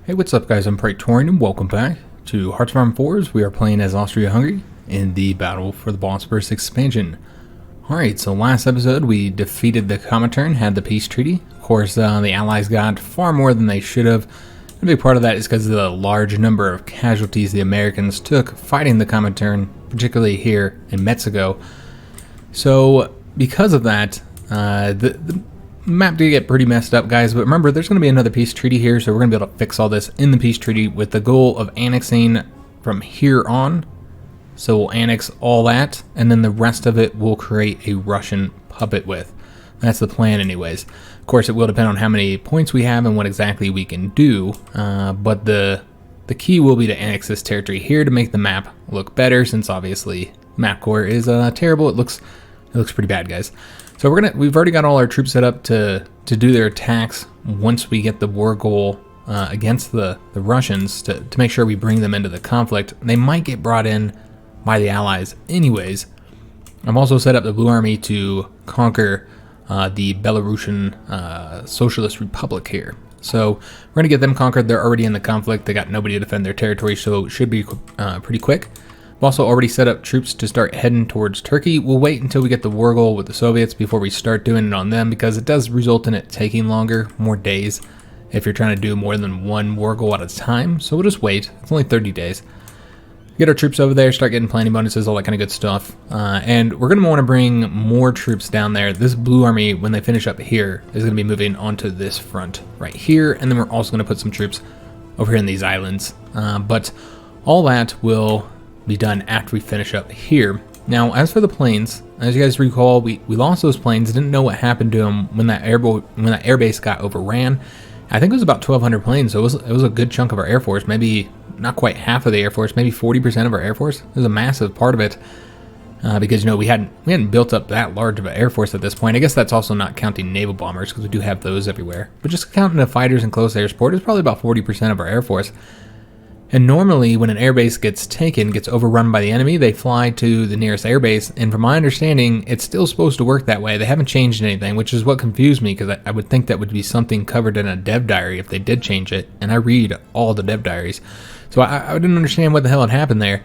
Hey, what's up guys, I'm Praetorian and welcome back to Hearts of Iron 4's. We are playing as Austria Hungary in the battle for the Bosporus expansion. Alright, so last episode we defeated the Comintern, had the peace treaty. Of course, the allies got far more than they should have. A big part of that is because of the large number of casualties the Americans took fighting the Comintern, particularly here in Mexico. So, because of that, the map did get pretty messed up, guys, but remember, there's going to be another peace treaty here, so we're going to be able to fix all this in the peace treaty with the goal of annexing from here on. So we'll annex all that, and then the rest of it we'll create a Russian puppet with. That's the plan anyways. Of course, it will depend on how many points we have and what exactly we can do, but the key will be to annex this territory here to make the map look better, since obviously MapCore is terrible. It looks pretty bad, guys. So we've already got all our troops set up to do their attacks once we get the war goal against the Russians to make sure we bring them into the conflict. They might get brought in by the allies anyways. I've also set up the Blue Army to conquer the Belarusian Socialist Republic here. So we're going to get them conquered. They're already in the conflict. They got nobody to defend their territory, so it should be pretty quick. I've also already set up troops to start heading towards Turkey. We'll wait until we get the war goal with the Soviets before we start doing it on them, because it does result in it taking longer, more days, if you're trying to do more than one war goal at a time. So we'll just wait. It's only 30 days. Get our troops over there, start getting planning bonuses, all that kind of good stuff. And we're going to want to bring more troops down there. This Blue Army, when they finish up here, is going to be moving onto this front right here. And then we're also going to put some troops over here in these islands. But all that will be done after we finish up here. Now, as for the planes, as you guys recall, we lost those planes. Didn't know what happened to them when that airbase got overran. I think it was about 1,200 planes, so it was a good chunk of our Air Force. Maybe not quite half of the Air Force, maybe 40% of our Air Force. It was a massive part of it, because we hadn't built up that large of an Air Force at this point. I guess that's also not counting naval bombers, because we do have those everywhere. But just counting the fighters and close air support is probably about 40% of our Air Force. And normally, when an airbase gets overrun by the enemy, they fly to the nearest airbase. And from my understanding, it's still supposed to work that way. They haven't changed anything, which is what confused me, because I would think that would be something covered in a dev diary if they did change it. And I read all the dev diaries. So I didn't understand what the hell had happened there.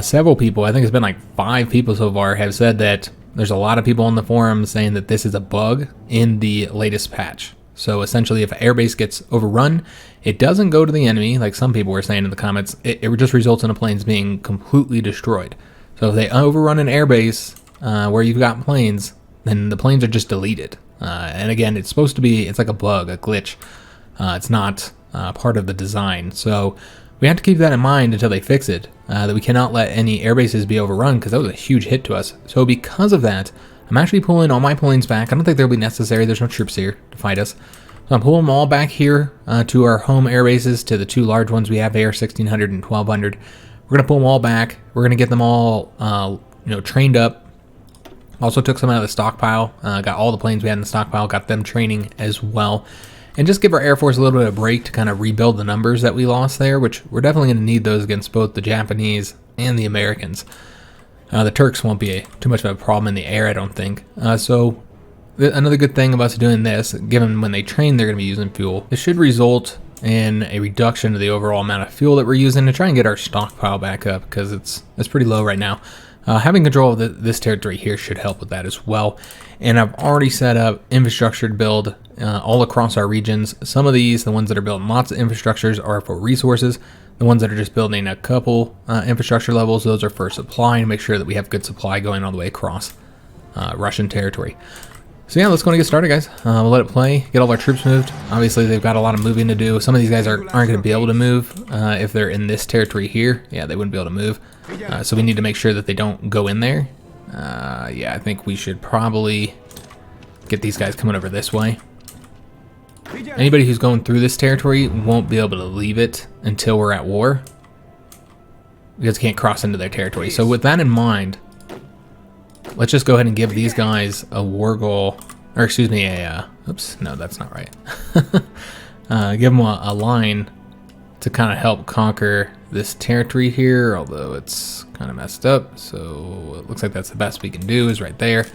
Several people, I think it's been like 5 people so far, have said that there's a lot of people on the forums saying that this is a bug in the latest patch. So essentially, if an airbase gets overrun, it doesn't go to the enemy, like some people were saying in the comments. It just results in the planes being completely destroyed. So if they overrun an airbase where you've got planes, then the planes are just deleted. And again, it's supposed to be, it's like a bug, a glitch. It's not part of the design. So we have to keep that in mind until they fix it, that we cannot let any airbases be overrun, because that was a huge hit to us. So because of that, I'm actually pulling all my planes back. I don't think they'll be necessary. There's no troops here to fight us. So I'm pulling them all back here to our home air bases, to the 2 large ones we have here, 1,600 and 1,200. We're going to pull them all back. We're going to get them all trained up. Also took some out of the stockpile. Got all the planes we had in the stockpile. Got them training as well. And just give our Air Force a little bit of a break to kind of rebuild the numbers that we lost there, which we're definitely going to need those against both the Japanese and the Americans. The Turks won't be too much of a problem in the air, I don't think. So another good thing about us doing this, given when they train they're going to be using fuel, this should result in a reduction of the overall amount of fuel that we're using to try and get our stockpile back up, because it's pretty low right now. Having control of this territory here should help with that as well. And I've already set up infrastructure to build all across our regions. Some of these, the ones that are building lots of infrastructures, are for resources. The ones that are just building a couple infrastructure levels, those are for supply, and make sure that we have good supply going all the way across Russian territory. So yeah, let's go and get started, guys. We'll let it play, get all our troops moved. Obviously, they've got a lot of moving to do. Some of these guys aren't going to be able to move if they're in this territory here. Yeah, they wouldn't be able to move. So we need to make sure that they don't go in there. Yeah, I think we should probably get these guys coming over this way. Anybody who's going through this territory won't be able to leave it until we're at war, because they can't cross into their territory. So with that in mind, let's just go ahead and give these guys a war goal, or excuse me, oops, no, that's not right. Give them a line to kind of help conquer this territory here, although it's kind of messed up. So it looks like that's the best we can do, is right there.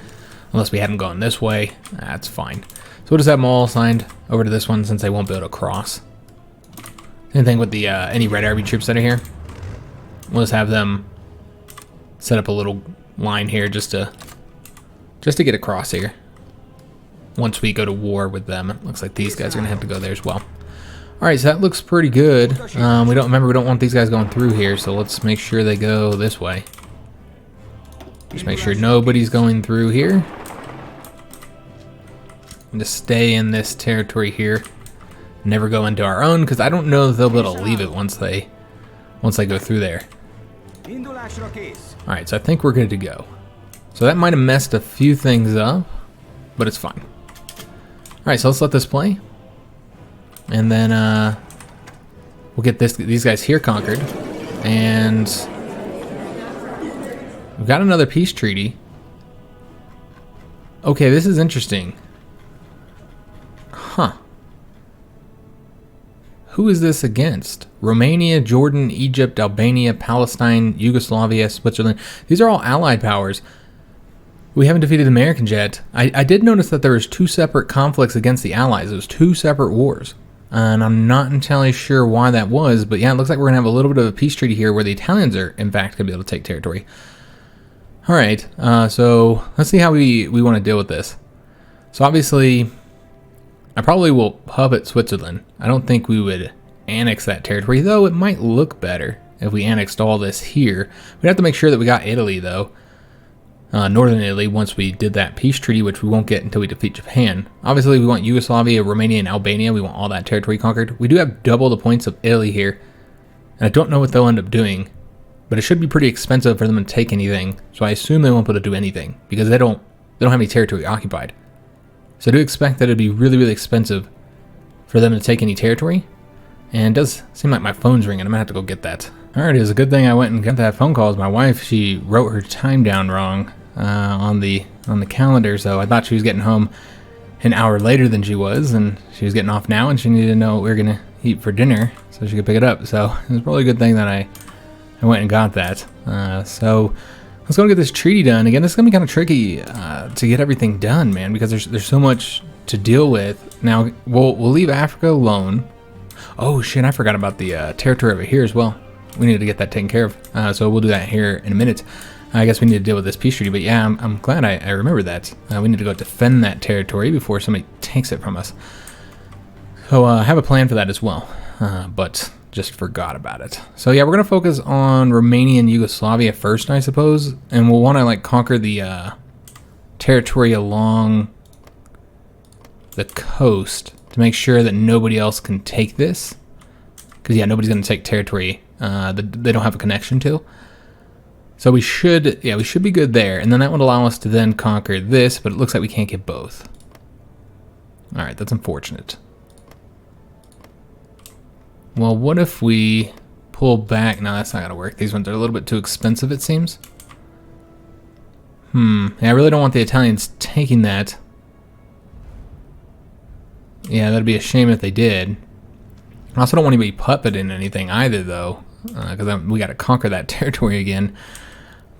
Unless we hadn't gone this way, that's fine. So we'll just have them all assigned over to this one, since they won't be able to cross. Same thing with the any Red Army troops that are here. We'll just have them set up a little line here just to get across here. Once we go to war with them, it looks like these guys are gonna have to go there as well. All right, so that looks pretty good. We don't want these guys going through here, so let's make sure they go this way. Just make sure nobody's going through here. And just stay in this territory here. Never go into our own, because I don't know if they'll be able to leave it once they go through there. Alright, so I think we're good to go. So that might have messed a few things up, but it's fine. Alright, so let's let this play. And then we'll get these guys here conquered. And we've got another peace treaty. Okay, this is interesting. Huh. Who is this against? Romania, Jordan, Egypt, Albania, Palestine, Yugoslavia, Switzerland. These are all allied powers. We haven't defeated the Americans yet. I did notice that there was 2 separate conflicts against the Allies. It was 2 separate wars. And I'm not entirely sure why that was, but yeah, it looks like we're going to have a little bit of a peace treaty here where the Italians are, in fact, going to be able to take territory. Alright, so let's see how we want to deal with this. So obviously, I probably will puppet Switzerland. I don't think we would annex that territory, though it might look better if we annexed all this here. We'd have to make sure that we got Italy, though. Northern Italy, once we did that peace treaty, which we won't get until we defeat Japan. Obviously, we want Yugoslavia, Romania, and Albania. We want all that territory conquered. We do have double the points of Italy here. And I don't know what they'll end up doing. But it should be pretty expensive for them to take anything. So I assume they won't be able to do anything, because they don't have any territory occupied. So I do expect that it'd be really, really expensive for them to take any territory. And it does seem like my phone's ringing. I'm gonna have to go get that. Alright, it was a good thing I went and got that phone call. My wife, she wrote her time down wrong on the calendar, so I thought she was getting home an hour later than she was, and she was getting off now, and she needed to know what we were gonna eat for dinner so she could pick it up. So it was probably a good thing that I went and got that. So let's go and get this treaty done. Again, this is gonna be kind of tricky to get everything done, man, because there's so much to deal with. Now we'll leave Africa alone. Oh shit, I forgot about the territory over here as well. We need to get that taken care of. So we'll do that here in a minute. I guess we need to deal with this peace treaty, but yeah, I'm glad I remember that. We need to go defend that territory before somebody takes it from us. So I have a plan for that as well, but just forgot about it. So yeah, we're gonna focus on Romania and Yugoslavia first, I suppose, and we'll want to like conquer the territory along the coast to make sure that nobody else can take this. Because yeah, nobody's gonna take territory that they don't have a connection to. So we should be good there, and then that would allow us to then conquer this, but it looks like we can't get both. All right, that's unfortunate. Well, what if we pull back? No, that's not gonna work. These ones are a little bit too expensive, it seems. Yeah, I really don't want the Italians taking that. Yeah, that'd be a shame if they did. I also don't want anybody puppeting anything either, though, because we got to conquer that territory again.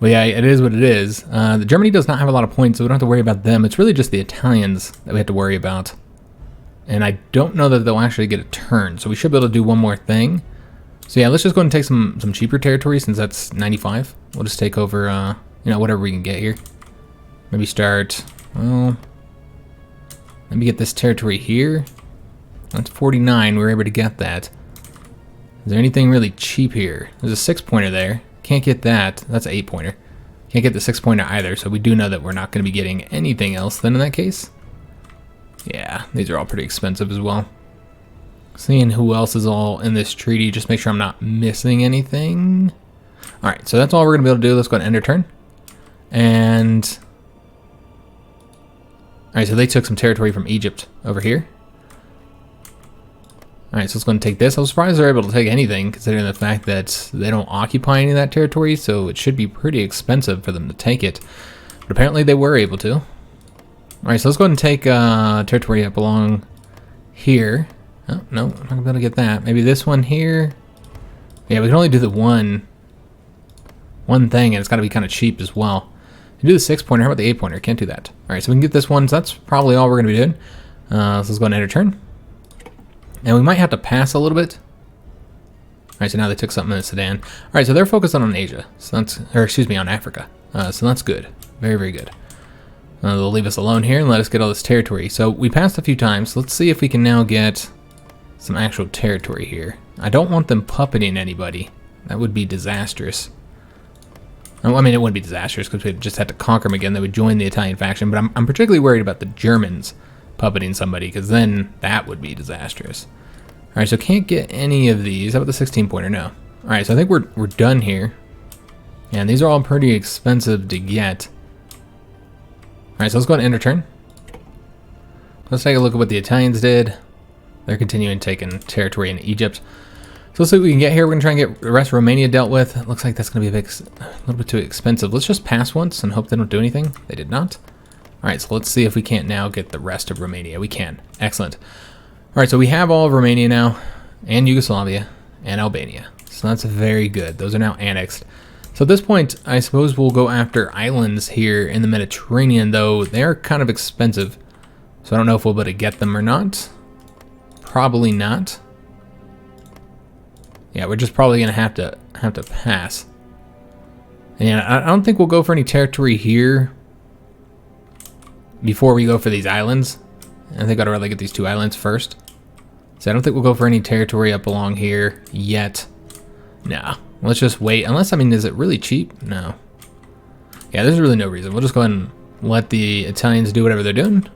But yeah, it is what it is. Germany does not have a lot of points, so we don't have to worry about them. It's really just the Italians that we have to worry about. And I don't know that they'll actually get a turn, so we should be able to do one more thing. So yeah, let's just go ahead and take some cheaper territory, since that's 95. We'll just take over, whatever we can get here. Maybe start, well, maybe get this territory here. That's 49, we were able to get that. Is there anything really cheap here? There's a 6-pointer there. Can't get that. That's an 8-pointer. Can't get the 6-pointer either, so we do know that we're not going to be getting anything else then in that case. Yeah, these are all pretty expensive as well. Seeing who else is all in this treaty, just make sure I'm not missing anything. Alright, so that's all we're going to be able to do. Let's go ahead and end our turn. And alright, so they took some territory from Egypt over here. Alright, so let's go and take this. I was surprised they're able to take anything, considering the fact that they don't occupy any of that territory, so it should be pretty expensive for them to take it. But apparently they were able to. Alright, so let's go ahead and take territory up along here. Oh, no, I'm not going to be able to get that. Maybe this one here. Yeah, we can only do the one thing, and it's got to be kind of cheap as well. You do the 6-pointer, how about the 8-pointer? Can't do that. Alright, so we can get this one, so that's probably all we're going to be doing. So let's go ahead and end our turn. And we might have to pass a little bit. Alright, so now they took something in Sudan. Alright, so they're focused on Asia. So that's, or excuse me, on Africa. So that's good. Very, very good. They'll leave us alone here and let us get all this territory. So we passed a few times. Let's see if we can now get some actual territory here. I don't want them puppeting anybody. That would be disastrous. I mean, it wouldn't be disastrous because we'd just have to conquer them again. They would join the Italian faction. But I'm particularly worried about the Germans puppeting somebody, because then that would be disastrous. Alright, so can't get any of these. How about the 16-pointer? No. Alright, so I think we're done here. And these are all pretty expensive to get. Alright, so let's go ahead and end our turn. Let's take a look at what the Italians did. They're continuing taking territory in Egypt. So let's see what we can get here. We're going to try and get the rest of Romania dealt with. It looks like that's going to be a little bit too expensive. Let's just pass once and hope they don't do anything. They did not. Alright, so let's see if we can't now get the rest of Romania. We can. Excellent. Alright, so we have all of Romania now, and Yugoslavia, and Albania. So that's very good. Those are now annexed. So at this point, I suppose we'll go after islands here in the Mediterranean, though they're kind of expensive. So I don't know if we'll be able to get them or not. Probably not. Yeah, we're just probably gonna have to pass. And I don't think we'll go for any territory here before we go for these islands. I think I'd rather get these two islands first. So I don't think we'll go for any territory up along here yet. No, let's just wait. Unless, I mean, is it really cheap? No. Yeah, there's really no reason. We'll just go ahead and let the Italians do whatever they're doing.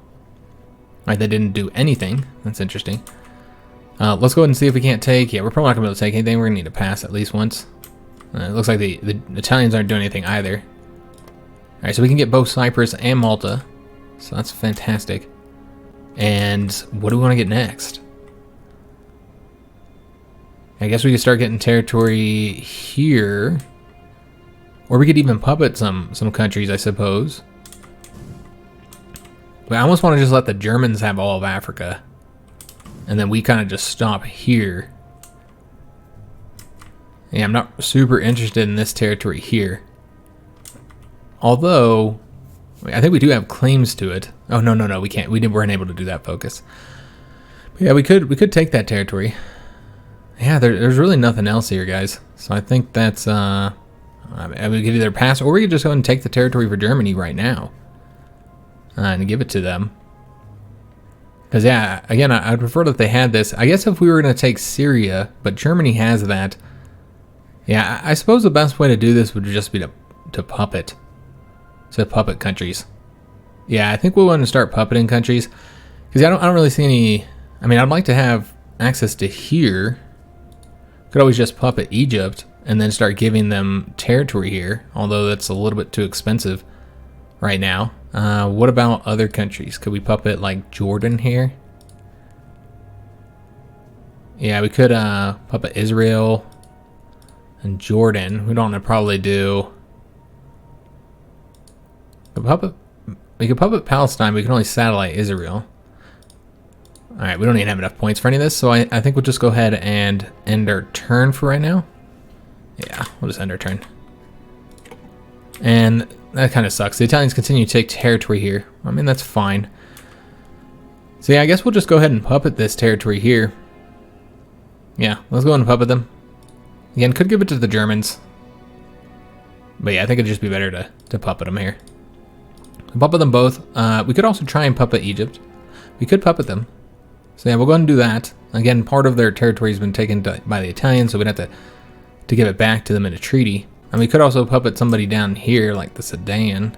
Right, they didn't do anything. That's interesting. Let's go ahead and see if we can't take. Yeah, we're probably not gonna be able to take anything. We're gonna need to pass at least once. It looks like the Italians aren't doing anything either. All right, so we can get both Cyprus and Malta. So that's fantastic. And what do we want to get next? I guess we could start getting territory here. Or we could even puppet some countries, I suppose. But I almost want to just let the Germans have all of Africa. And then we kind of just stop here. Yeah, I'm not super interested in this territory here. Although, I think we do have claims to it. Oh, no, we can't. We weren't able to do that focus. But yeah, we could take that territory. Yeah, there's really nothing else here, guys. So I think that's, I mean, we could either pass, or we could just go and take the territory for Germany right now. And give it to them. Because, yeah, again, I'd prefer that they had this. I guess if we were going to take Syria, but Germany has that. Yeah, I suppose the best way to do this would just be to puppet. So puppet countries. Yeah, I think we'll want to start puppeting countries. Because I don't really see any... I mean, I'd like to have access to here. Could always just puppet Egypt and then start giving them territory here. Although that's a little bit too expensive right now. What about other countries? Could we puppet like Jordan here? Yeah, we could puppet Israel and Jordan. We don't want to probably do... We could puppet Palestine. We can only satellite Israel. Alright, we don't even have enough points for any of this, so I think we'll just go ahead and end our turn for right now. Yeah, we'll just end our turn. And that kind of sucks. The Italians continue to take territory here. I mean, that's fine. So yeah, I guess we'll just go ahead and puppet this territory here. Yeah, let's go ahead and puppet them. Again, could give it to the Germans. But yeah, I think it'd just be better to puppet them here. Puppet them both. We could also try and puppet Egypt. We could puppet them. So yeah, we'll go ahead and do that. Again, part of their territory has been taken by the Italians, so we'd have to give it back to them in a treaty. And we could also puppet somebody down here, like the Sudan.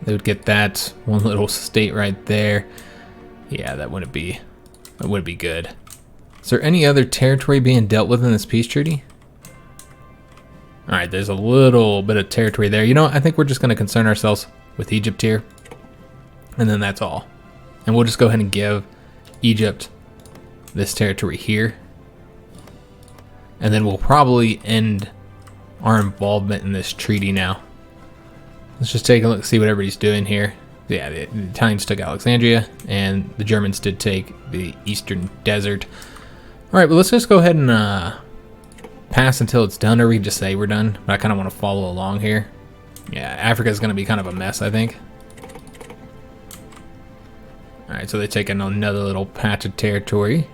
They would get that one little state right there. Yeah, that wouldn't be good. Is there any other territory being dealt with in this peace treaty? Alright, there's a little bit of territory there. You know, I think we're just going to concern ourselves with Egypt here. And then that's all. And we'll just go ahead and give Egypt this territory here. And then we'll probably end our involvement in this treaty now. Let's just take a look, see what everybody's doing here. Yeah, the Italians took Alexandria, and the Germans did take the Eastern Desert. Alright, well, let's just go ahead and pass until it's done, or we can just say we're done. But I kind of want to follow along here. Yeah, Africa's going to be kind of a mess, I think. Alright, so they've taken another little patch of territory.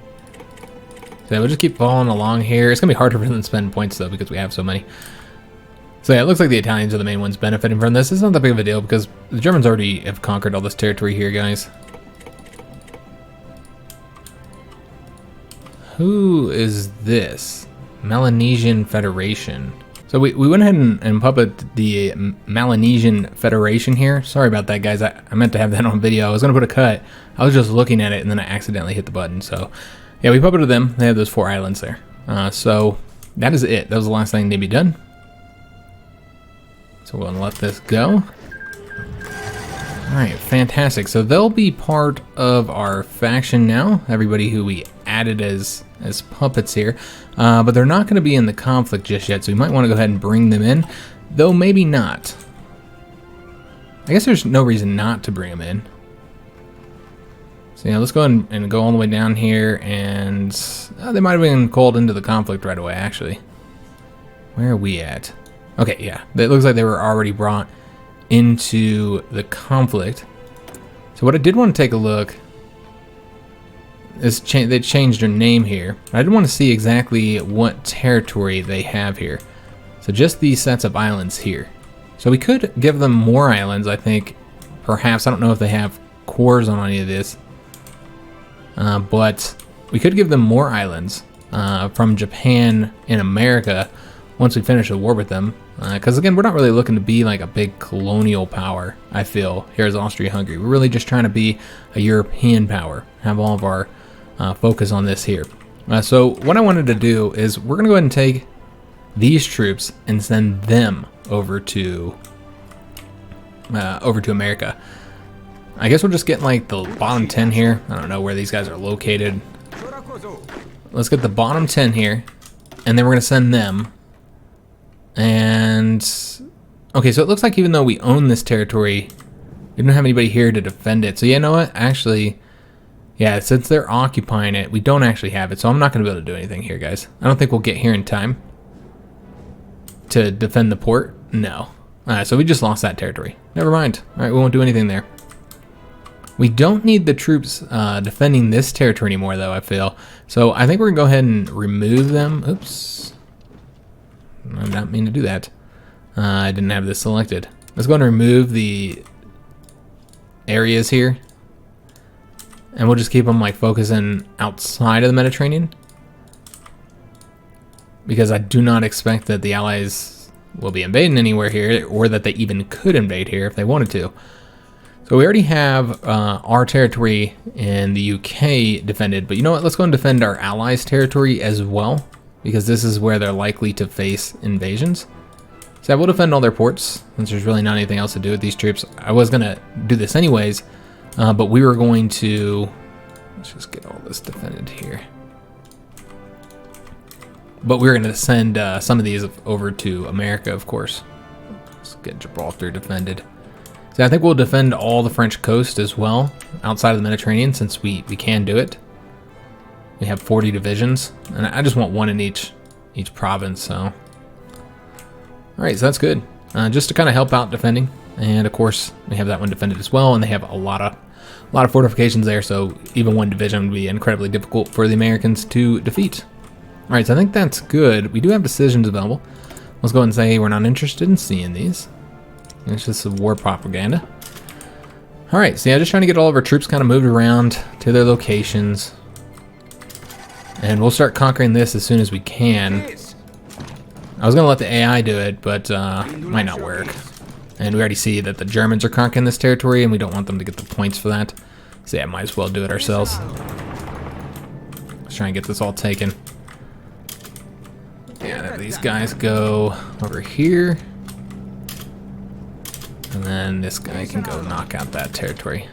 So we'll just keep following along here. It's gonna be harder for them to spend points though because we have so many. So yeah, it looks like the Italians are the main ones benefiting from this. It's not that big of a deal because the Germans already have conquered all this territory here, guys. Who is this? Melanesian Federation. So we went ahead and published the Melanesian Federation here. Sorry about that, guys. I meant to have that on video. I was going to put a cut. I was just looking at it and then I accidentally hit the button. So yeah, we published them. They have those 4 islands there. So that is it. That was the last thing to be done. So we'll let this go. Alright, fantastic. So they'll be part of our faction now. Everybody who we added as puppets here. But they're not going to be in the conflict just yet, so we might want to go ahead and bring them in. Though maybe not. I guess there's no reason not to bring them in. So yeah, let's go ahead and go all the way down here, and they might have been called into the conflict right away, actually. Where are we at? Okay, yeah. It looks like they were already brought into the conflict. So what I did want to take a look is they changed their name here. I did want to see exactly what territory they have here. So just these sets of islands here. So we could give them more islands, I think. Perhaps, I don't know if they have cores on any of this. But we could give them more islands from Japan and America once we finish the war with them. Because again, we're not really looking to be like a big colonial power, I feel, here as Austria Hungary. We're really just trying to be a European power, have all of our focus on this here. So what I wanted to do is we're going to go ahead and take these troops and send them over to America. I guess we'll just get like the bottom 10 here. I don't know where these guys are located. Let's get the bottom 10 here, and then we're going to send them. And okay, so it looks like even though we own this territory, we don't have anybody here to defend it. So you know what? Actually, yeah, since they're occupying it, we don't actually have it. So I'm not going to be able to do anything here, guys. I don't think we'll get here in time to defend the port. No. So we just lost that territory. Never mind. All right, we won't do anything there. We don't need the troops defending this territory anymore, though, I feel. So I think we're going to go ahead and remove them. Oops. I did not mean to do that. I didn't have this selected. Let's go ahead and remove the areas here. And we'll just keep them like focusing outside of the Mediterranean. Because I do not expect that the Allies will be invading anywhere here, or that they even could invade here if they wanted to. So we already have our territory in the UK defended, but you know what? Let's go and defend our allies' territory as well, because this is where they're likely to face invasions. So I will defend all their ports, since there's really not anything else to do with these troops. I was going to do this anyways, but we were going to... Let's just get all this defended here. But we're going to send some of these over to America, of course. Let's get Gibraltar defended. So I think we'll defend all the French coast as well, outside of the Mediterranean, since we can do it. We have 40 divisions, and I just want one in each province, so. Alright, so that's good. Just to kind of help out defending. And of course, we have that one defended as well, and they have a lot of fortifications there, so even one division would be incredibly difficult for the Americans to defeat. Alright, so I think that's good. We do have decisions available. Let's go ahead and say we're not interested in seeing these. It's just war propaganda. Alright, so yeah, just trying to get all of our troops kind of moved around to their locations. And we'll start conquering this as soon as we can. I was going to let the AI do it, but might not work. And we already see that the Germans are conquering this territory, and we don't want them to get the points for that. So yeah, might as well do it ourselves. Let's try and get this all taken. Yeah, have these guys go over here. And then this guy can go knock out that territory.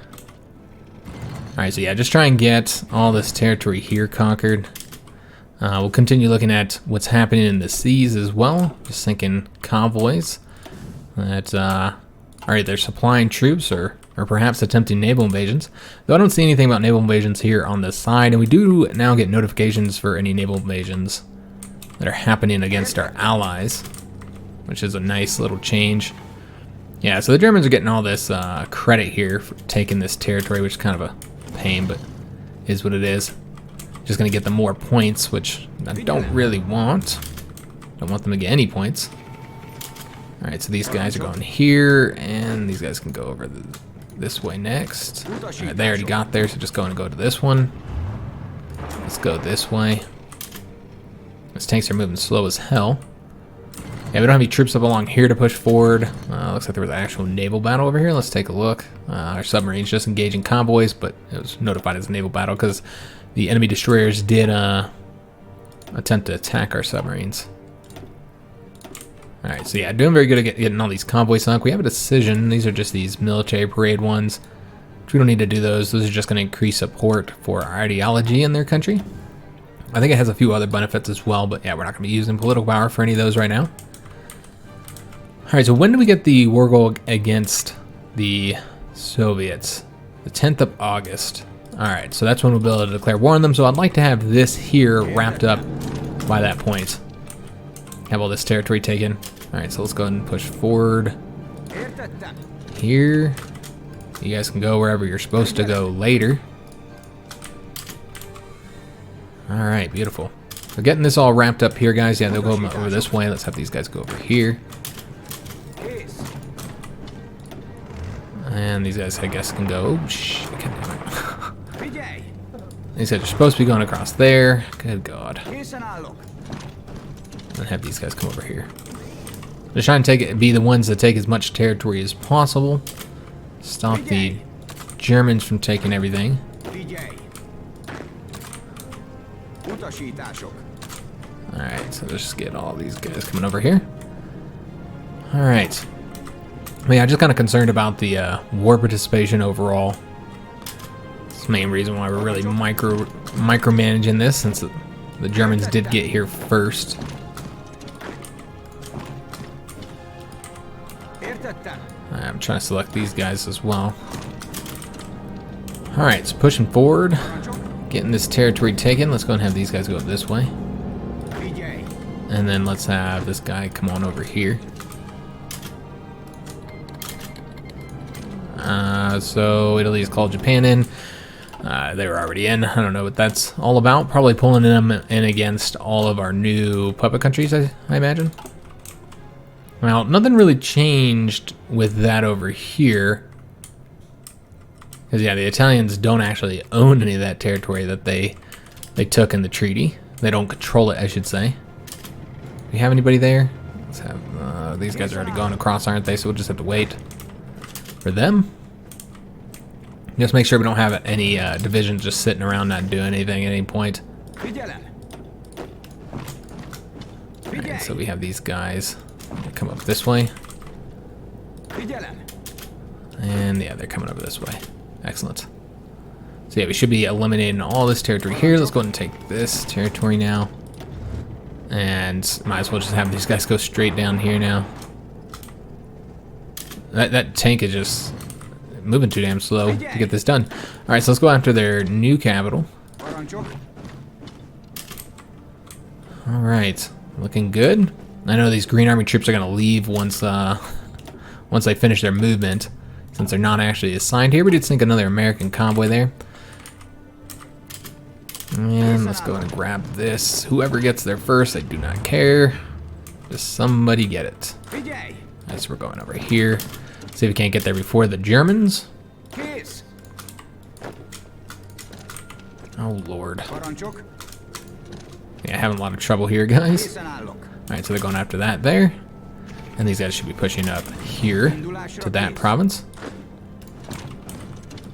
Alright, so yeah, just try and get all this territory here conquered. We'll continue looking at what's happening in the seas as well. Just thinking convoys that are either supplying troops or perhaps attempting naval invasions. Though I don't see anything about naval invasions here on this side, and we do now get notifications for any naval invasions that are happening against our allies, which is a nice little change. Yeah, so the Germans are getting all this credit here for taking this territory, which is kind of a pain, but is what it is. Just gonna get them more points, which I don't really want. Don't want them to get any points. Alright, so these guys are going here, and these guys can go over this way next. Alright, they already got there, so just go to this one. Let's go this way. These tanks are moving slow as hell. Yeah, we don't have any troops up along here to push forward. Looks like there was an actual naval battle over here. Let's take a look. Our submarines just engaging convoys, but it was notified as a naval battle because the enemy destroyers did attempt to attack our submarines. Alright, so yeah, doing very good at getting all these convoys sunk. We have a decision. These are just these military parade ones. We don't need to do those. Those are just going to increase support for our ideology in their country. I think it has a few other benefits as well, but yeah, we're not going to be using political power for any of those right now. Alright, so when do we get the war goal against the Soviets? The 10th of August. Alright, so that's when we'll be able to declare war on them. So I'd like to have this here wrapped up by that point. Have all this territory taken. Alright, so let's go ahead and push forward. Here. You guys can go wherever you're supposed to go later. Alright, beautiful. So getting this all wrapped up here, guys. Yeah, they'll go over this way. Let's have these guys go over here. And these guys, I guess, can go. Oh, shit. These guys are supposed to be going across there. Good God. And have these guys come over here. Just trying to be the ones that take as much territory as possible. Stop the Germans from taking everything. Alright, so let's just get all these guys coming over here. Alright. Yeah, I'm just kind of concerned about the war participation overall. It's the main reason why we're really micromanaging this, since the Germans did get here first. I'm trying to select these guys as well. Alright, so pushing forward. Getting this territory taken. Let's go and have these guys go this way. And then let's have this guy come on over here. So Italy has called Japan in. They were already in. I don't know what that's all about. Probably pulling them in against all of our new puppet countries, I imagine. Well, nothing really changed with that over here. Because, yeah, the Italians don't actually own any of that territory that they took in the treaty. They don't control it, I should say. Do we have anybody there? Let's have, these guys are already going across, aren't they? So we'll just have to wait for them. Just make sure we don't have any divisions just sitting around not doing anything at any point. Alright, so we have these guys. Come up this way. And yeah, they're coming over this way. Excellent. So yeah, we should be eliminating all this territory here. Let's go ahead and take this territory now. And might as well just have these guys go straight down here now. That tank is just moving too damn slow to get this done. Alright, so let's go after their new capital. Alright, looking good. I know these Green Army troops are going to leave once they finish their movement, since they're not actually assigned here. We did sink another American convoy there. And let's go and grab this. Whoever gets there first, I do not care. Just somebody get it. Alright, so we're going over here. See if we can't get there before the Germans. Oh, Lord. Yeah, having a lot of trouble here, guys. Alright, so they're going after that there. And these guys should be pushing up here to that province.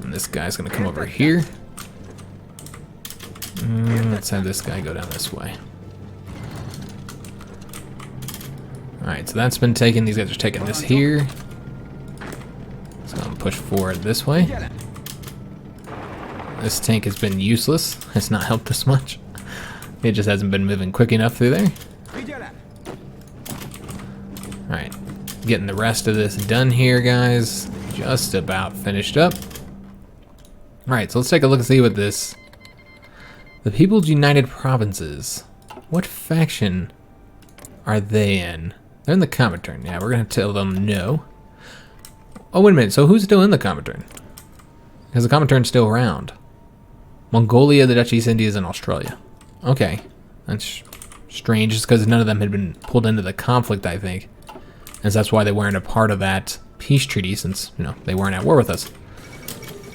And this guy's going to come over here. Let's have this guy go down this way. Alright, so that's been taken. These guys are taking this here. Let's go and push forward this way. This tank has been useless. It's not helped us much. It just hasn't been moving quick enough through there. Alright, getting the rest of this done here, guys. Just about finished up. Alright, so let's take a look and see what this... The People's United Provinces. What faction are they in? They're in the Comintern. Yeah, we're going to tell them no. Oh, wait a minute. So who's still in the Comintern? Because the Comintern's still around. Mongolia, the Dutch East Indies, and Australia. Okay, that's strange, just because none of them had been pulled into the conflict, I think. And so that's why they weren't a part of that peace treaty, since, you know, they weren't at war with us.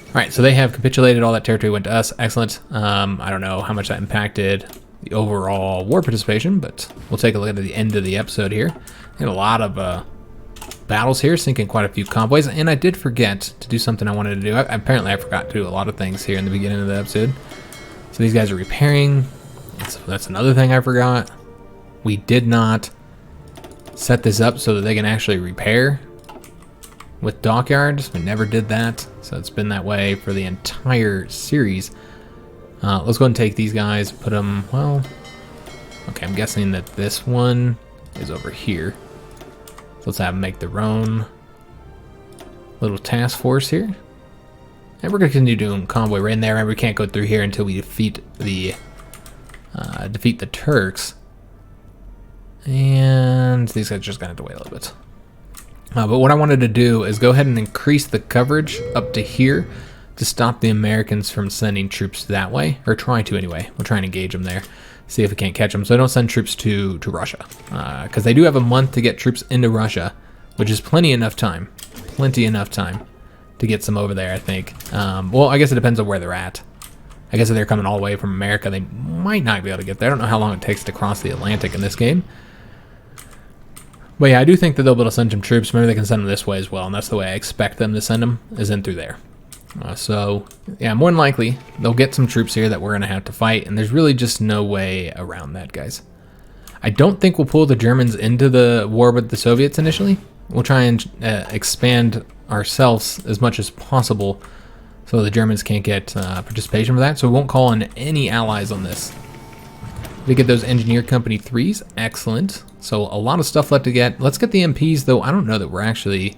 Alright, so they have capitulated, all that territory went to us. Excellent. I don't know how much that impacted the overall war participation, but we'll take a look at the end of the episode here. We had a lot of battles here, sinking quite a few convoys, and I did forget to do something I wanted to do. Apparently I forgot to do a lot of things here in the beginning of the episode. So these guys are repairing. That's another thing I forgot. We did not set this up so that they can actually repair with dockyards. We never did that, so it's been that way for the entire series. Let's go ahead and take these guys, put them, well, okay, I'm guessing that this one is over here. So let's have them make their own little task force here. And we're going to continue doing convoy right in there. Remember, we can't go through here until we defeat the Turks. And these guys are just going to have to wait a little bit. But what I wanted to do is go ahead and increase the coverage up to here to stop the Americans from sending troops that way, or trying to anyway. We'll try and engage them there, see if we can't catch them. So don't send troops to Russia, because they do have a month to get troops into Russia, which is plenty enough time to get some over there, I think. Well, I guess it depends on where they're at. I guess if they're coming all the way from America, they might not be able to get there. I don't know how long it takes to cross the Atlantic in this game. But yeah, I do think that they'll be able to send some troops. Maybe they can send them this way as well, and that's the way I expect them to send them, is in through there. So, yeah, more than likely, they'll get some troops here that we're going to have to fight, and there's really just no way around that, guys. I don't think we'll pull the Germans into the war with the Soviets initially. We'll try and expand ourselves as much as possible so the Germans can't get participation for that, so we won't call in any allies on this. We get those Engineer Company 3s, excellent. So a lot of stuff left to get. Let's get the MPs, though. I don't know that we're actually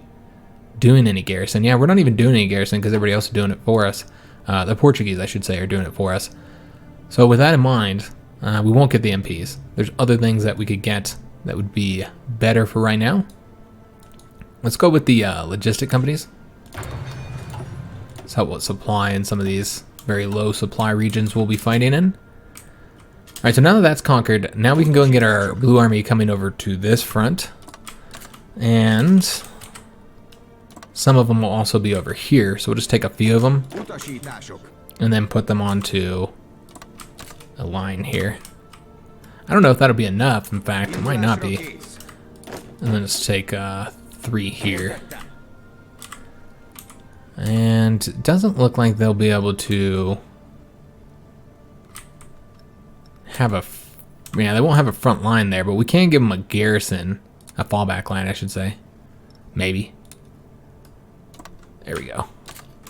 doing any garrison. Yeah, we're not even doing any garrison because everybody else is doing it for us. The Portuguese, I should say, are doing it for us. So with that in mind, we won't get the MPs. There's other things that we could get that would be better for right now. Let's go with the logistic companies. Let's help with supply in some of these very low supply regions we'll be fighting in. Alright, so now that that's conquered, now we can go and get our blue army coming over to this front. And some of them will also be over here, so we'll just take a few of them and then put them onto a line here. I don't know if that'll be enough, in fact, it might not be. And then let's take 3 here. And it doesn't look like they'll be able to have they won't have a front line there, but we can give them a garrison, a fallback line, I should say. Maybe. There we go.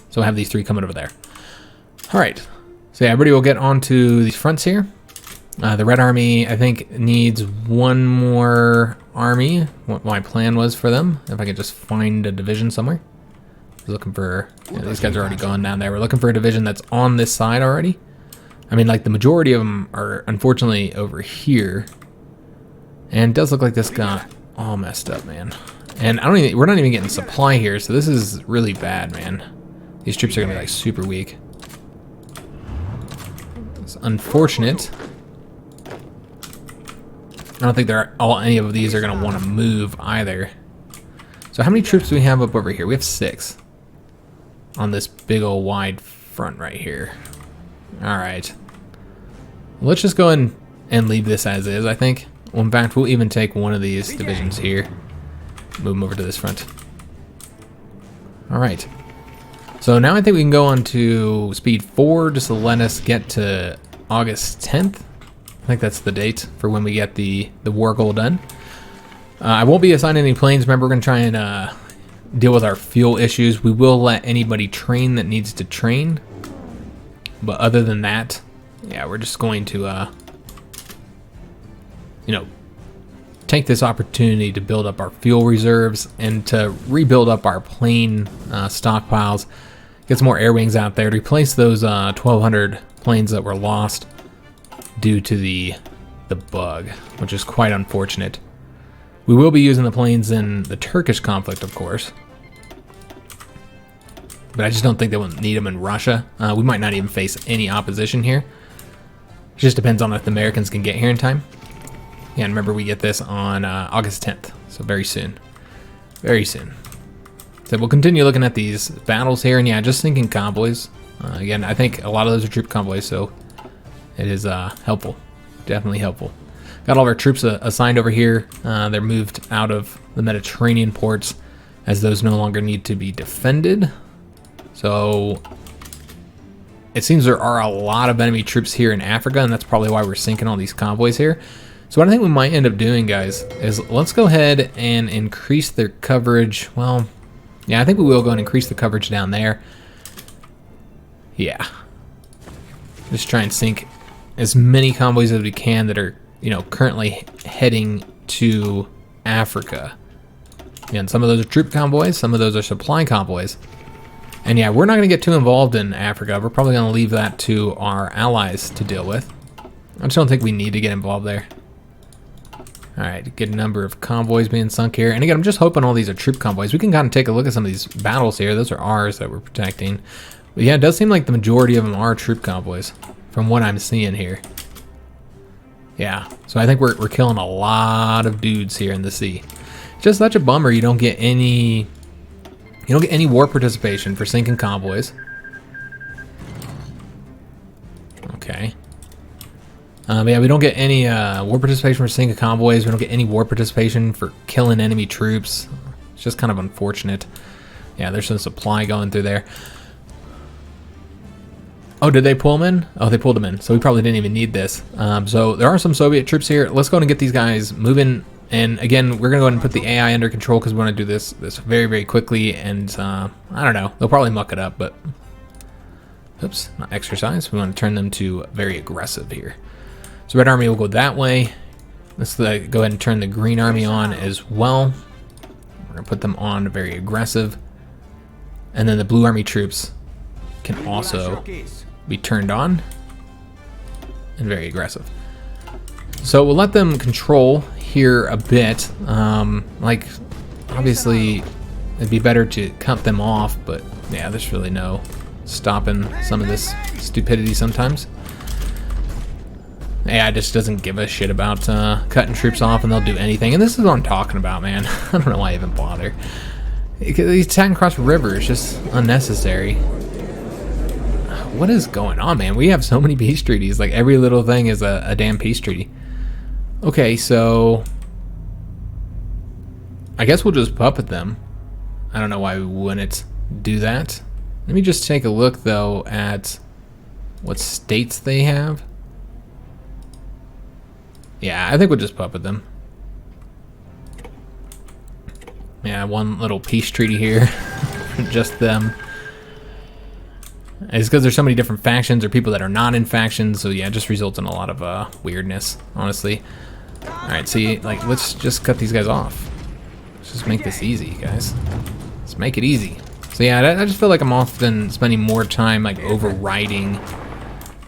So we'll have these 3 coming over there. Alright. So yeah, everybody will get onto these fronts here. The Red Army, I think, needs 1 more army. What my plan was for them. If I could just find a division somewhere. I was looking for... Yeah, these guys are already going down there. We're looking for a division that's on this side already. I mean, like, the majority of them are, unfortunately, over here. And it does look like this got all messed up, man. And we're not even getting supply here, so this is really bad, man. These troops are gonna be, like, super weak. It's unfortunate. I don't think any of these are gonna want to move either. So how many troops do we have up over here? We have 6 on this big old wide front right here. Alright. Let's just go in and leave this as is, I think. Well, in fact, we'll even take one of these divisions here. Move them over to this front. Alright. So now I think we can go on to speed 4 just to let us get to August 10th. I think that's the date for when we get the war goal done. I won't be assigning any planes. Remember, we're going to try and deal with our fuel issues. We will let anybody train that needs to train. But other than that, yeah, we're just going to, take this opportunity to build up our fuel reserves and to rebuild up our plane stockpiles. Get some more air wings out there to replace those 1,200 planes that were lost due to the bug, which is quite unfortunate. We will be using the planes in the Turkish conflict, of course. but I just don't think they will need them in Russia. We might not even face any opposition here. It just depends on if the Americans can get here in time. Yeah, and remember we get this on August 10th, so very soon. Very soon. So we'll continue looking at these battles here, and yeah, just sinking convoys. Again, I think a lot of those are troop convoys, so it is helpful. Definitely helpful. Got all of our troops assigned over here. They're moved out of the Mediterranean ports as those no longer need to be defended. So it seems there are a lot of enemy troops here in Africa, and that's probably why we're sinking all these convoys here. So what I think we might end up doing, guys, is let's go ahead and increase their coverage. Well, yeah, I think we will go and increase the coverage down there. Yeah. Just try and sink as many convoys as we can that are, you know, currently heading to Africa. And some of those are troop convoys, some of those are supply convoys. And yeah, we're not going to get too involved in Africa. We're probably going to leave that to our allies to deal with. I just don't think we need to get involved there. Alright, get a number of convoys being sunk here. And again, I'm just hoping all these are troop convoys. We can kind of take a look at some of these battles here. Those are ours that we're protecting. But yeah, it does seem like the majority of them are troop convoys from what I'm seeing here. Yeah, so I think we're killing a lot of dudes here in the sea. It's just such a bummer you don't get any war participation for sinking convoys. Okay. Yeah, we don't get any war participation for sinking convoys. We don't get any war participation for killing enemy troops. It's just kind of unfortunate. Yeah, there's some supply going through there. Oh, did they pull them in? Oh, they pulled them in. So we probably didn't even need this. So there are some Soviet troops here. Let's go and get these guys moving. And again, we're going to go ahead and put the AI under control because we want to do this very, very quickly. And I don't know. They'll probably muck it up, but... Oops, not exercise. We want to turn them to very aggressive here. So Red Army will go that way. Let's go ahead and turn the Green Army on as well. We're going to put them on very aggressive. And then the Blue Army troops can also be turned on and very aggressive. So we'll let them control here a bit. Like, obviously, it'd be better to cut them off, but yeah, there's really no stopping some of this stupidity sometimes. AI just doesn't give a shit about cutting troops off, and they'll do anything. And this is what I'm talking about, man. I don't know why I even bother. He's attacking across the river. It's just unnecessary. What is going on, man? We have so many peace treaties. Like, every little thing is a damn peace treaty. Okay, so... I guess we'll just puppet them. I don't know why we wouldn't do that. Let me just take a look, though, at what states they have. Yeah, I think we'll just puppet them. Yeah, one little peace treaty here. Just them. It's because there's so many different factions or people that are not in factions, so yeah, it just results in a lot of weirdness, honestly. Alright, see, like, let's just cut these guys off. Let's just make this easy, guys. Let's make it easy. So yeah, I just feel like I'm often spending more time, like, overriding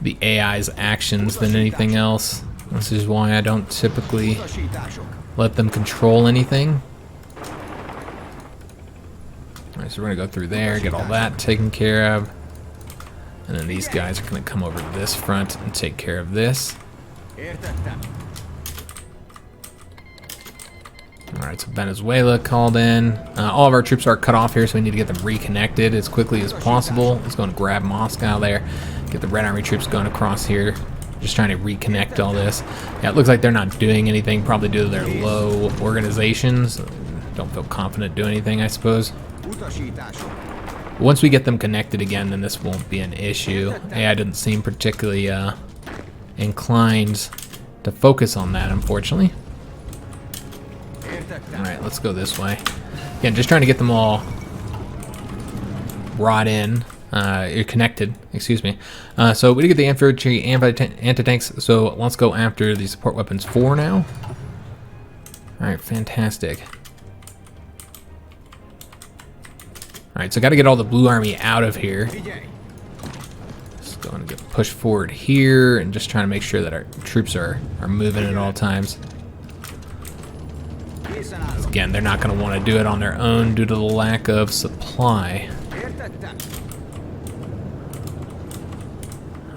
the AI's actions than anything else. This is why I don't typically let them control anything. Alright, so we're gonna go through there, get all that taken care of. And then these guys are going to come over to this front and take care of this. Alright, so Venezuela called in. All of our troops are cut off here, so we need to get them reconnected as quickly as possible. Let's go and grab Moscow there. Get the Red Army troops going across here. Just trying to reconnect all this. Yeah, it looks like they're not doing anything, probably due to their low organizations. Don't feel confident doing anything, I suppose. Once we get them connected again, then this won't be an issue. AI doesn't seem particularly inclined to focus on that, unfortunately. Alright, let's go this way. Again, just trying to get them all brought in, connected, excuse me. So we did get the infantry anti-tanks, so let's go after the support weapons 4 now. Alright, fantastic. Alright, so got to get all the Blue Army out of here. Just going to get pushed forward here and just trying to make sure that our troops are moving at all times. Again, they're not going to want to do it on their own due to the lack of supply.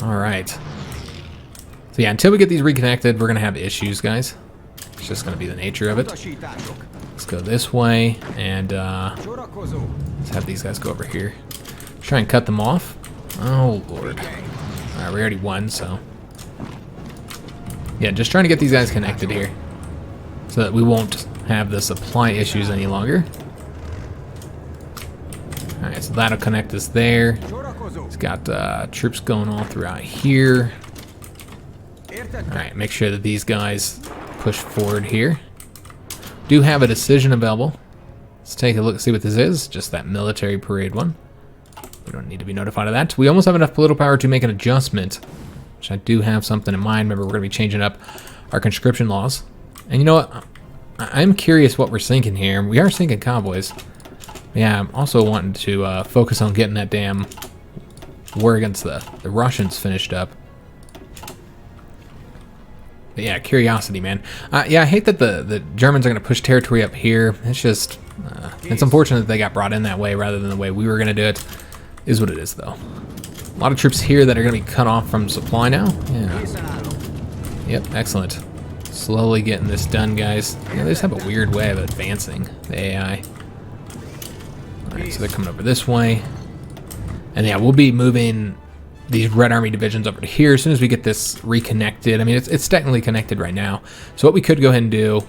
Alright. So yeah, until we get these reconnected, we're going to have issues, guys. It's just going to be the nature of it. Let's go this way, and let's have these guys go over here. Try and cut them off. Oh, Lord. Alright, we already won, so... yeah, just trying to get these guys connected here, so that we won't have the supply issues any longer. Alright, so that'll connect us there. It's got troops going all throughout here. Alright, make sure that these guys push forward here. Do have a decision available. Let's take a look, see what this is. Just that military parade one. We don't need to be notified of that. We almost have enough political power to make an adjustment, which I do have something in mind. Remember, we're going to be changing up our conscription laws. And you know what? I'm curious what we're sinking here. We are sinking convoys. Yeah, I'm also wanting to focus on getting that damn war against the Russians finished up. But yeah, curiosity, man. Yeah, I hate that the Germans are going to push territory up here. It's just, it's unfortunate that they got brought in that way rather than the way we were going to do it. Is what it is, though. A lot of troops here that are going to be cut off from supply now. Yeah. Yep, excellent. Slowly getting this done, guys. Yeah, they just have a weird way of advancing, the AI. Alright, so they're coming over this way. And yeah, we'll be moving these Red Army divisions over to here as soon as we get this reconnected. I mean, it's technically connected right now. So what we could go ahead and do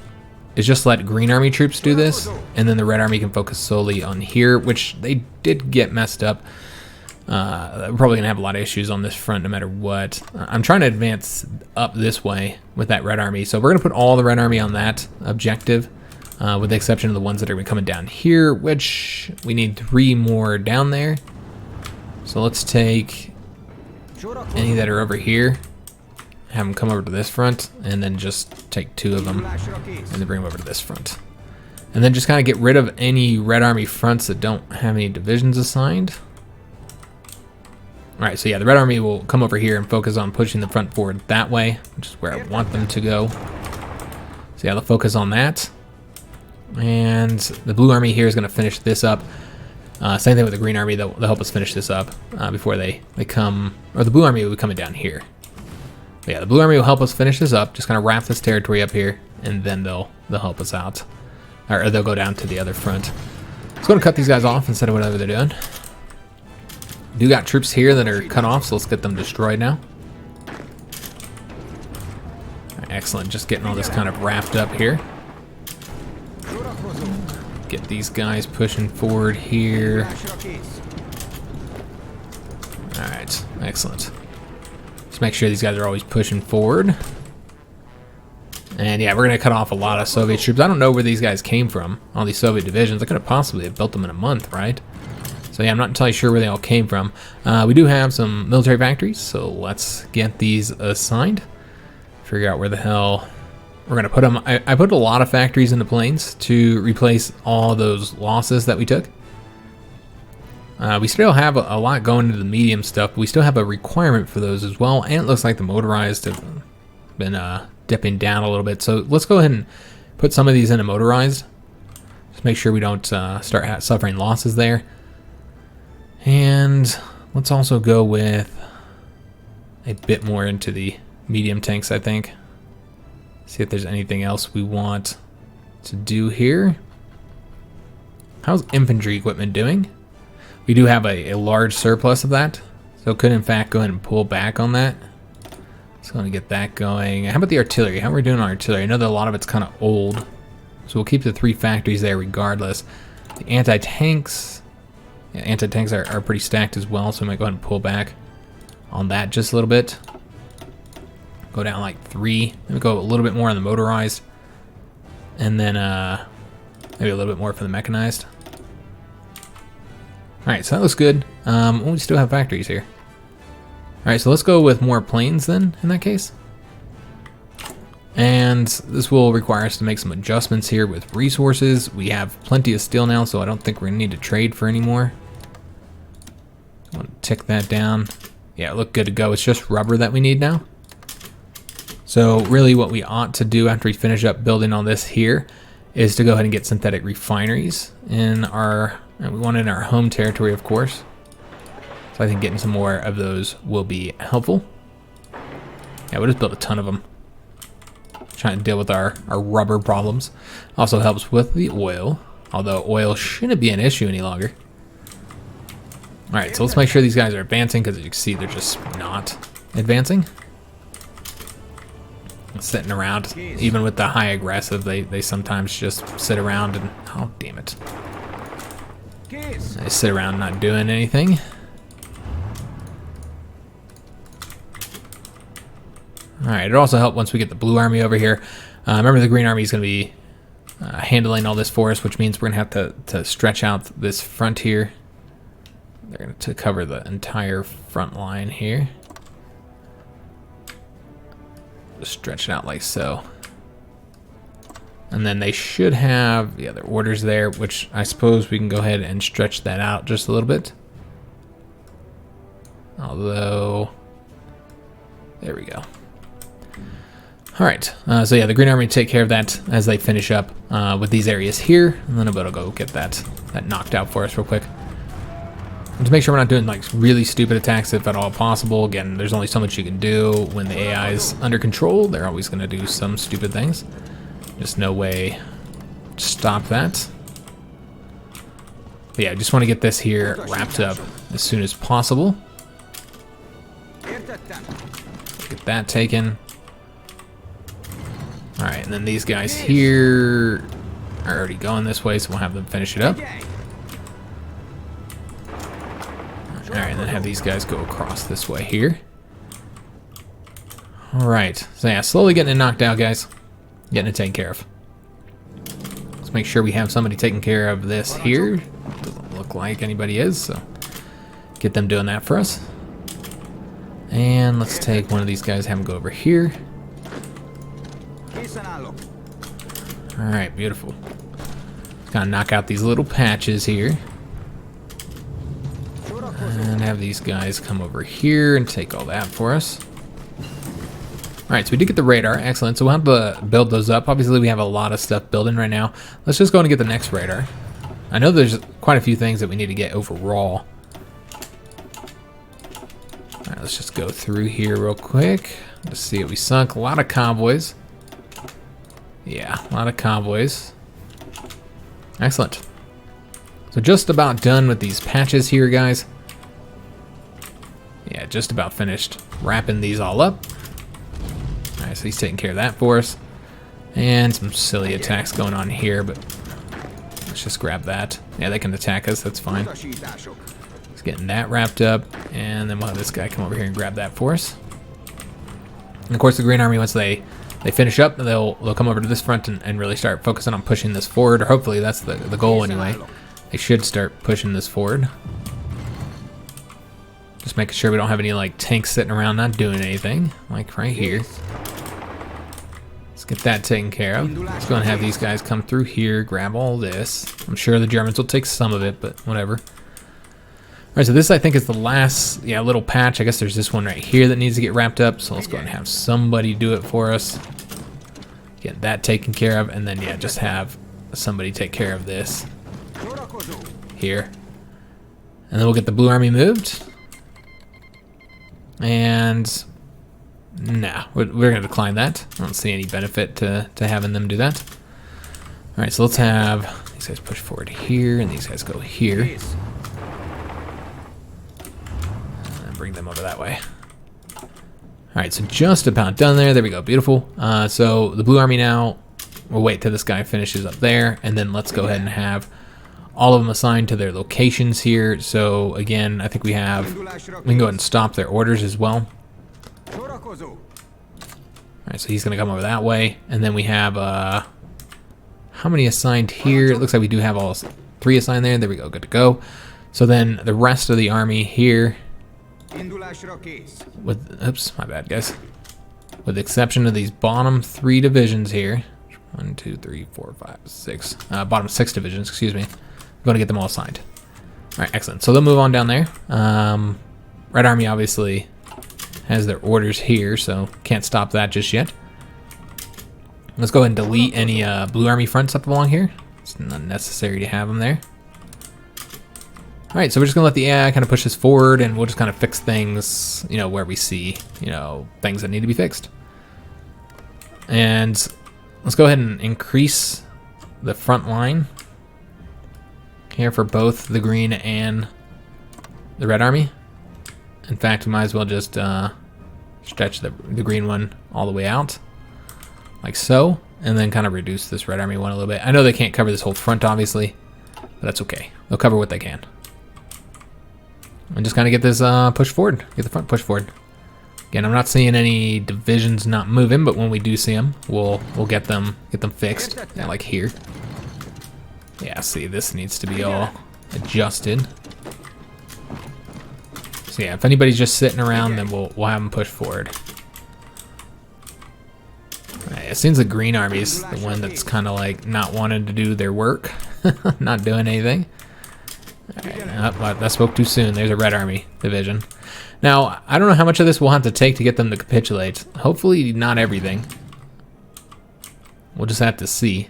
is just let Green Army troops do this, and then the Red Army can focus solely on here, which they did get messed up. We're probably going to have a lot of issues on this front no matter what. I'm trying to advance up this way with that Red Army. So we're going to put all the Red Army on that objective, with the exception of the ones that are going to be coming down here, which we need 3 more down there. So let's take any that are over here, have them come over to this front, and then just take 2 of them and then bring them over to this front. And then just kind of get rid of any Red Army fronts that don't have any divisions assigned. Alright, so yeah, the Red Army will come over here and focus on pushing the front forward that way, which is where I want them to go. So yeah, they'll focus on that. And the Blue Army here is going to finish this up. Same thing with the Green Army, they'll help us finish this up before they come, or the Blue Army will be coming down here. But yeah, the Blue Army will help us finish this up, just kind of wrap this territory up here, and then they'll help us out. Or they'll go down to the other front. Let's go and cut these guys off instead of whatever they're doing. Do got troops here that are cut off, so let's get them destroyed now. Excellent, just getting all this kind of wrapped up here. Get these guys pushing forward here. Alright, excellent. Just make sure these guys are always pushing forward. And yeah, we're going to cut off a lot of Soviet troops. I don't know where these guys came from, all these Soviet divisions. I could have possibly built them in a month, right? So yeah, I'm not entirely sure where they all came from. We do have some military factories, so let's get these assigned. Figure out where the hell we're going to put them. I put a lot of factories in the plains to replace all those losses that we took. We still have a lot going into the medium stuff, but we still have a requirement for those as well, and it looks like the motorized have been dipping down a little bit. So let's go ahead and put some of these into motorized. Just make sure we don't start suffering losses there. And let's also go with a bit more into the medium tanks, I think. See if there's anything else we want to do here. How's infantry equipment doing? We do have a large surplus of that, so could in fact go ahead and pull back on that. Just going to get that going. How about the artillery? How are we doing on artillery? I know that a lot of it's kind of old, so we'll keep the 3 factories there regardless. The anti-tanks... yeah, anti-tanks are pretty stacked as well, so we might go ahead and pull back on that just a little bit. Go down like 3. Maybe go a little bit more on the motorized. And then maybe a little bit more for the mechanized. Alright, so that looks good. We still have factories here. Alright, so let's go with more planes then, in that case. And this will require us to make some adjustments here with resources. We have plenty of steel now, so I don't think we're going to need to trade for any more. I want to tick that down. Yeah, look good to go. It's just rubber that we need now. So really what we ought to do after we finish up building all this here is to go ahead and get synthetic refineries in our, and we want it in our home territory, of course. So I think getting some more of those will be helpful. Yeah, we'll just build a ton of them. Trying to deal with our rubber problems. Also helps with the oil, although oil shouldn't be an issue any longer. Alright, so let's make sure these guys are advancing, because as you can see, they're just not advancing. Sitting around, even with the high aggressive, they sometimes just sit around and, oh damn it. They sit around not doing anything. Alright, it also helped once we get the blue army over here. Remember, the green army is going to be handling all this for us, which means we're going to have to stretch out this front here. They're going to cover the entire front line here. Just stretch it out like so. And then they should have the other orders there, which I suppose we can go ahead and stretch that out just a little bit. Although, there we go. Alright, so yeah, the green army take care of that as they finish up with these areas here, and then I'm gonna go get that knocked out for us real quick. And to make sure we're not doing like really stupid attacks if at all possible. Again, there's only so much you can do when the AI is under control. They're always gonna do some stupid things. Just no way to stop that. But yeah, I just want to get this here wrapped up as soon as possible. Get that taken. Alright, and then these guys here are already going this way, so we'll have them finish it up. Alright, and then have these guys go across this way here. Alright, so yeah, slowly getting it knocked out, guys. Getting it taken care of. Let's make sure we have somebody taking care of this here. Doesn't look like anybody is, so get them doing that for us. And let's take one of these guys, have them go over here. Alright, beautiful. Gotta knock out these little patches here. And have these guys come over here and take all that for us. Alright, so we did get the radar. Excellent. So we'll have to build those up. Obviously, we have a lot of stuff building right now. Let's just go and get the next radar. I know there's quite a few things that we need to get overall. Alright, let's just go through here real quick. Let's see what we sunk. A lot of convoys. Yeah, a lot of convoys. Excellent. So just about done with these patches here, guys. Yeah, just about finished wrapping these all up. Alright, so he's taking care of that for us. And some silly attacks going on here, but let's just grab that. Yeah, they can attack us, that's fine. Just getting that wrapped up, and then we'll have this guy come over here and grab that for us. And of course, the Green Army, once they finish up, they'll come over to this front and really start focusing on pushing this forward, or hopefully that's the goal anyway. They should start pushing this forward. Just making sure we don't have any like tanks sitting around not doing anything, like right here. Let's get that taken care of. Let's go and have these guys come through here, grab all this. I'm sure the Germans will take some of it, but whatever. Alright, so this I think is the last little patch. I guess there's this one right here that needs to get wrapped up, so let's go and have somebody do it for us. Get that taken care of, and then just have somebody take care of this here. And then we'll get the Blue Army moved. And nah, we're gonna decline that. I don't see any benefit to having them do that. Alright, so let's have these guys push forward here, and these guys go here. And bring them over that way. Alright, so just about done there. There we go, beautiful. So the Blue Army now, we'll wait till this guy finishes up there, and then let's go ahead and have all of them assigned to their locations here. So again, I think we can go ahead and stop their orders as well. Alright, so he's gonna come over that way, and then we have how many assigned here? It looks like we do have all 3 assigned there. There we go, good to go. So then the rest of the army here, with, oops, my bad guys. With the exception of these bottom 3 divisions here, 1, 2, 3, 4, 5, 6, bottom 6 divisions, excuse me. I'm going to get them all assigned. Alright, excellent. So they'll move on down there. Red Army obviously has their orders here, so can't stop that just yet. Let's go ahead and delete any Blue Army fronts up along here. It's not necessary to have them there. Alright, so we're just going to let the AI kind of push this forward, and we'll just kind of fix things, you know, where we see, you know, things that need to be fixed. And let's go ahead and increase the front line here for both the green and the red army. In fact, we might as well just stretch the green one all the way out, like so, and then kind of reduce this red army one a little bit. I know they can't cover this whole front, obviously, but that's okay. They'll cover what they can. And just kind of get this push forward, get the front push forward. Again, I'm not seeing any divisions not moving, but when we do see them, we'll get them fixed. Yeah, like here. Yeah, see, this needs to be all adjusted. So yeah, if anybody's just sitting around, then we'll have them push forward. Right, it seems the green army's the one that's kind of like not wanting to do their work, not doing anything. Alright, that spoke too soon. There's a red army division. Now, I don't know how much of this we'll have to take to get them to capitulate. Hopefully not everything. We'll just have to see.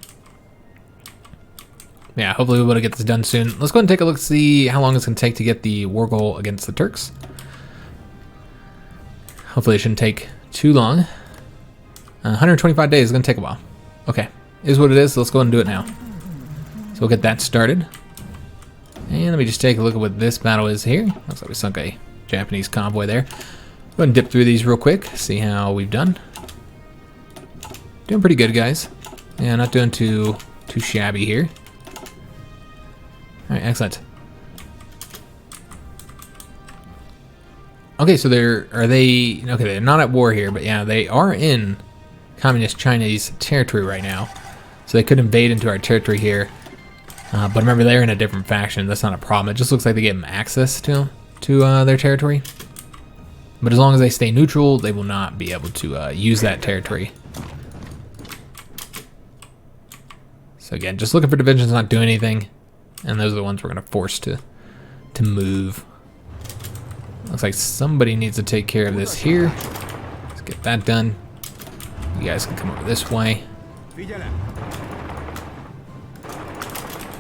Yeah, hopefully we'll be able to get this done soon. Let's go ahead and take a look, see how long it's going to take to get the war goal against the Turks. Hopefully it shouldn't take too long. 125 days is going to take a while. Okay, is what it is. So let's go ahead and do it now. So we'll get that started. And let me just take a look at what this battle is here. Looks like we sunk a Japanese convoy there. Go ahead and dip through these real quick, see how we've done. Doing pretty good, guys. Yeah, not doing too shabby here. All right, excellent. Okay, so they're not at war here, but yeah, they are in communist Chinese territory right now. So they could invade into our territory here. But remember, they're in a different faction. That's not a problem. It just looks like they give them access to their territory. But as long as they stay neutral, they will not be able to use that territory. So again, just looking for divisions, not doing anything. And those are the ones we're going to force to move. Looks like somebody needs to take care of this here. Let's get that done. You guys can come over this way.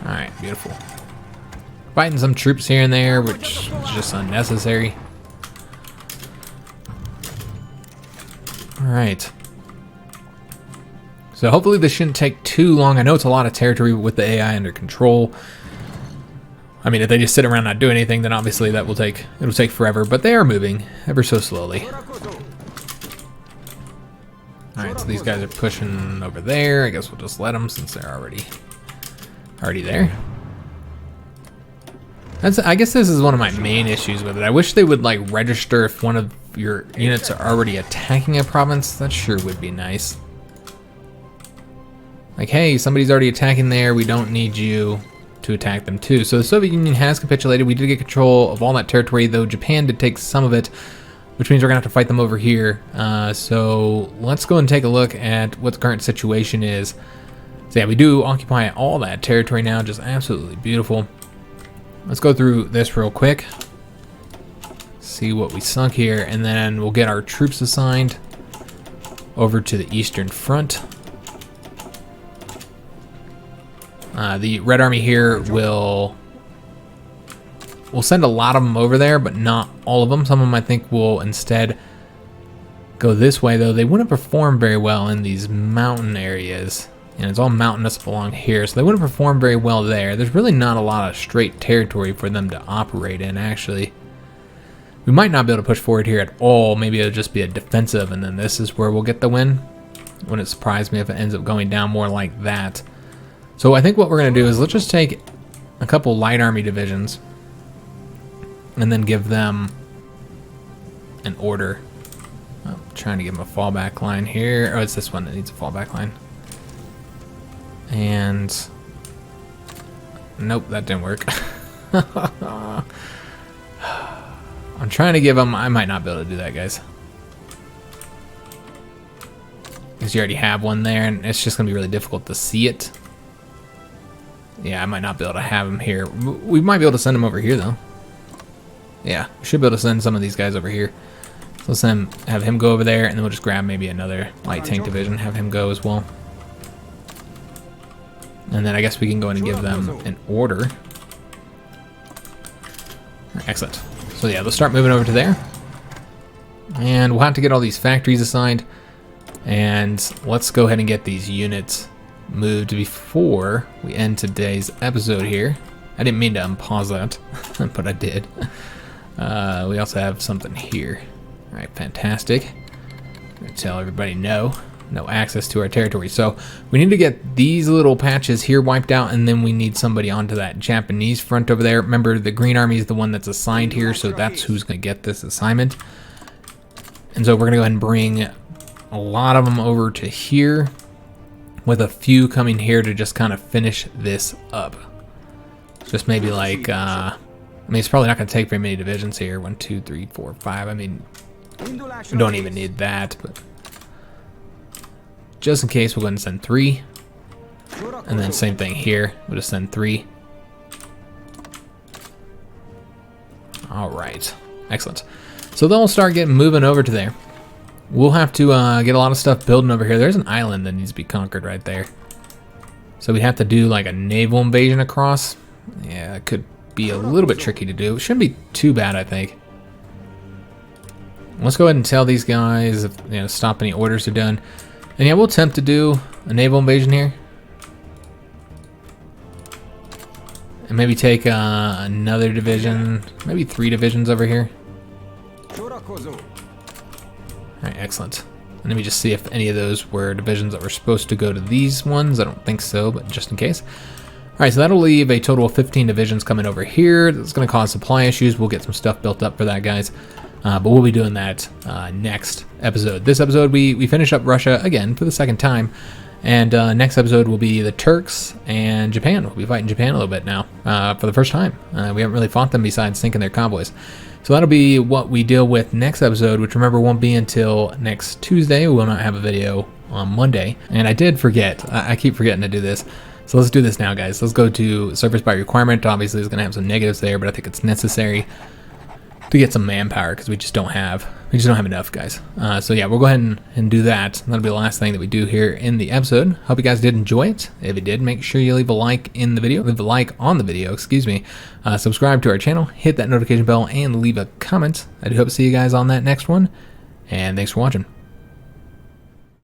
Alright, beautiful. Fighting some troops here and there, which is just unnecessary. Alright. So hopefully this shouldn't take too long. I know it's a lot of territory with the AI under control. I mean, if they just sit around not doing anything, then obviously it'll take forever, but they are moving ever so slowly. Alright, so these guys are pushing over there. I guess we'll just let them since they're already there. I guess this is one of my main issues with it. I wish they would like register if one of your units are already attacking a province. That sure would be nice. Like, hey, somebody's already attacking there. We don't need you to attack them too. So the Soviet Union has capitulated. We did get control of all that territory, though Japan did take some of it, which means we're gonna have to fight them over here. So let's go and take a look at what the current situation is. So yeah, we do occupy all that territory now, just absolutely beautiful. Let's go through this real quick, see what we sunk here, and then we'll get our troops assigned over to the Eastern Front. The Red Army here will send a lot of them over there, but not all of them. Some of them I think will instead go this way, though. They wouldn't perform very well in these mountain areas. And it's all mountainous along here, so they wouldn't perform very well there. There's really not a lot of straight territory for them to operate in, actually. We might not be able to push forward here at all. Maybe it'll just be a defensive, and then this is where we'll get the win. Wouldn't surprise me if it ends up going down more like that. So I think what we're going to do is let's just take a couple light army divisions and then give them an order. Oh, I'm trying to give them a fallback line here. Oh, it's this one that needs a fallback line. And nope, that didn't work. I'm trying to give them, I might not be able to do that, guys. Because you already have one there, and it's just going to be really difficult to see it. Yeah, I might not be able to have them here. We might be able to send them over here, though. Yeah, we should be able to send some of these guys over here. So let's have him go over there, and then we'll just grab maybe another light tank division, have him go as well. And then I guess we can go in and give them an order. Excellent. So yeah, let's start moving over to there. And we'll have to get all these factories assigned. And let's go ahead and get these units moved before we end today's episode here. I didn't mean to unpause that, but I did. We also have something here. All right, fantastic. I'm gonna tell everybody no access to our territory. So we need to get these little patches here wiped out, and then we need somebody onto that Japanese front over there. Remember, the Green Army is the one that's assigned here, so that's who's gonna get this assignment. And so we're gonna go ahead and bring a lot of them over to here, with a few coming here to just kind of finish this up. Just maybe like, I mean, it's probably not gonna take very many divisions here. 1, 2, 3, 4, 5. I mean, we don't even need that, but just in case, we'll go ahead and send 3. And then same thing here, we'll just send 3. All right, excellent. So they'll start getting moving over to there. We'll have to get a lot of stuff building over here. There's an island that needs to be conquered right there. So we have to do like a naval invasion across. Yeah, it could be a little bit tricky to do. It shouldn't be too bad, I think. Let's go ahead and tell these guys if, you know, stop any orders are done. And yeah, we'll attempt to do a naval invasion here. And maybe take another division, maybe 3 divisions over here. Alright, excellent. And let me just see if any of those were divisions that were supposed to go to these ones. I don't think so, but just in case. Alright, so that'll leave a total of 15 divisions coming over here. That's going to cause supply issues. We'll get some stuff built up for that, guys. But we'll be doing that next episode. This episode, we finish up Russia again for the 2nd time. And next episode will be the Turks and Japan. We'll be fighting Japan a little bit now for the first time. We haven't really fought them besides sinking their convoys. So that'll be what we deal with next episode, which remember won't be until next Tuesday. We will not have a video on Monday. And I did forget. I keep forgetting to do this. So let's do this now, guys. Let's go to service by requirement. Obviously, it's going to have some negatives there, but I think it's necessary to get some manpower because we just don't have enough, guys. So yeah, we'll go ahead and do that. That'll be the last thing that we do here in the episode. Hope you guys did enjoy it. If you did, make sure you leave a like in the video, leave a like on the video, excuse me. Subscribe to our channel, hit that notification bell, and leave a comment. I do hope to see you guys on that next one. And thanks for watching.